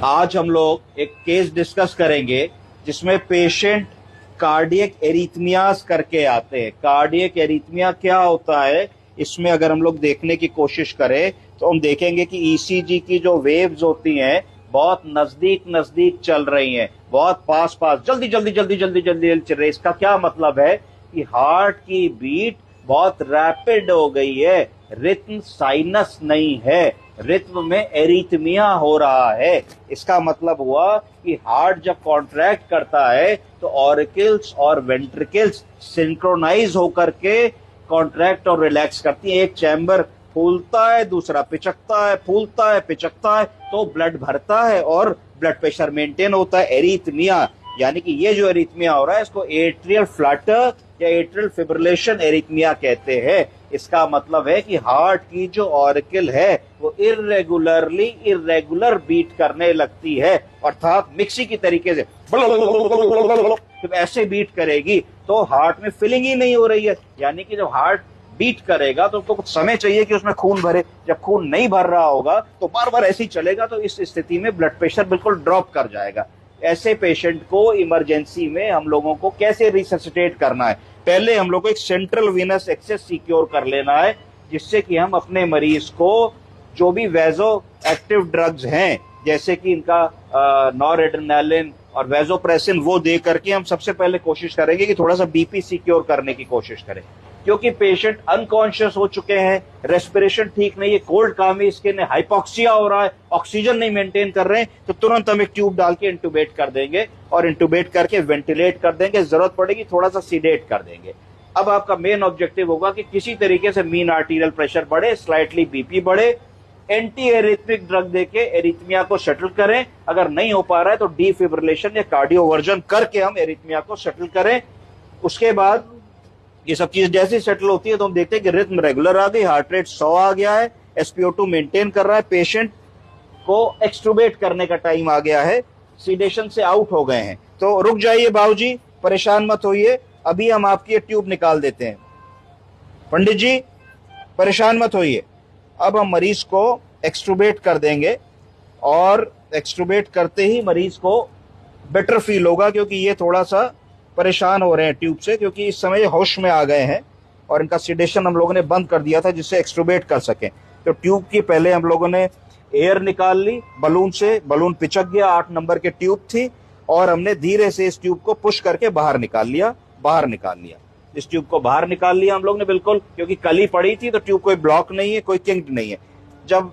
आज हम लोग एक केस डिस्कस करेंगे जिसमें पेशेंट कार्डियक एरिथमियास करके आते हैं। कार्डियक एरिथमिया क्या होता है, इसमें अगर हम लोग देखने की कोशिश करें तो हम देखेंगे कि ईसीजी की जो वेव्स होती हैं बहुत नजदीक नजदीक चल रही हैं, बहुत पास पास, जल्दी जल्दी जल्दी जल्दी जल्दी जल्दी चल रही है। इसका क्या मतलब है कि हार्ट की बीट बहुत रैपिड हो गई है, रिथम साइनस नहीं है, रिथम में एरिथमिया हो रहा है। इसका मतलब हुआ कि हार्ट जब कॉन्ट्रैक्ट करता है तो ऑरिकल्स और वेंट्रिकल्स सिंक्रोनाइज होकर के कॉन्ट्रैक्ट और रिलैक्स करती है। एक चैम्बर फूलता है, दूसरा पिचकता है, फूलता है, पिचकता है, तो ब्लड भरता है और ब्लड प्रेशर मेंटेन होता है। एरिथमिया यानी कि ये जो एरिथमिया हो रहा है इसको एट्रियल फ्लटर या एट्रियल फिब्रिलेशन एरिथमिया कहते हैं। इसका मतलब है कि हार्ट की जो ऑरिकल है वो इरेगुलर बीट करने लगती है, अर्थात मिक्सी की तरीके से जब ऐसे बीट करेगी तो हार्ट में फिलिंग ही नहीं हो रही है। यानी कि जब हार्ट बीट करेगा तो उसको कुछ समय चाहिए कि उसमें खून भरे, जब खून नहीं भर रहा होगा तो बार बार ऐसे ही चलेगा, तो इस स्थिति में ब्लड प्रेशर बिल्कुल ड्रॉप कर जाएगा। ऐसे पेशेंट को इमरजेंसी में हम लोगों को कैसे रिससिटेट करना है, पहले हम लोग को एक सेंट्रल वीनस एक्सेस सिक्योर कर लेना है, जिससे कि हम अपने मरीज को जो भी वेजो एक्टिव ड्रग्स हैं जैसे कि इनका नॉरएड्रेनालिन और वेजोप्रेसिन वो दे करके हम सबसे पहले कोशिश करेंगे कि थोड़ा सा बीपी सिक्योर करने की कोशिश करें, क्योंकि पेशेंट अनकॉन्शियस हो चुके हैं, रेस्पिरेशन ठीक नहीं है, कोल्ड कामी स्किन है, हाइपोक्सिया हो रहा है, ऑक्सीजन नहीं मेंटेन कर रहे हैं, तो तुरंत हम एक ट्यूब डाल के इंटुबेट कर देंगे और इंटुबेट करके वेंटिलेट कर देंगे, जरूरत पड़ेगी थोड़ा सा सीडेट कर देंगे। अब आपका मेन ऑब्जेक्टिव होगा कि किसी तरीके से मीन आर्टीरियल प्रेशर बढ़े, स्लाइटली बीपी बढ़े, एंटी एरिथमिक ड्रग देके एरिथमिया को सेटल करें। अगर नहीं हो पा रहा है तो डीफिब्रिलेशन या कार्डियोवर्जन करके हम एरिथमिया को सेटल करें। उसके बाद ये सब चीज जैसे सेटल होती है तो हम देखते हैं कि रिथम रेगुलर आ गई, हार्ट रेट 100 आ गया है, SpO2 मेंटेन कर रहा है, पेशेंट को एक्सट्रूबेट करने का टाइम आ गया है, सीडेशन से आउट हो गए हैं। तो रुक जाइए बाबूजी, परेशान मत होइए, अभी हम आपकी ये ट्यूब निकाल देते हैं। पंडित जी परेशान मत होइए, अब हम मरीज को एक्सट्रूबेट कर देंगे और एक्सट्रूबेट करते ही मरीज को बेटर फील होगा, क्योंकि ये थोड़ा सा परेशान हो रहे हैं ट्यूब से, क्योंकि इस समय होश में आ गए हैं और इनका सीडेशन हम लोगों ने बंद कर दिया था जिससे एक्सट्रूबेट कर सकें। तो ट्यूब की पहले हम लोगों ने एयर निकाल ली बलून से, बलून पिचक गया, 8 नंबर की ट्यूब थी और हमने धीरे से इस ट्यूब को पुश करके बाहर निकाल लिया। इस ट्यूब को बाहर निकाल लिया हम लोग ने बिल्कुल, क्योंकि कली पड़ी थी तो ट्यूब कोई ब्लॉक नहीं है, कोई किंक्ड नहीं है। जब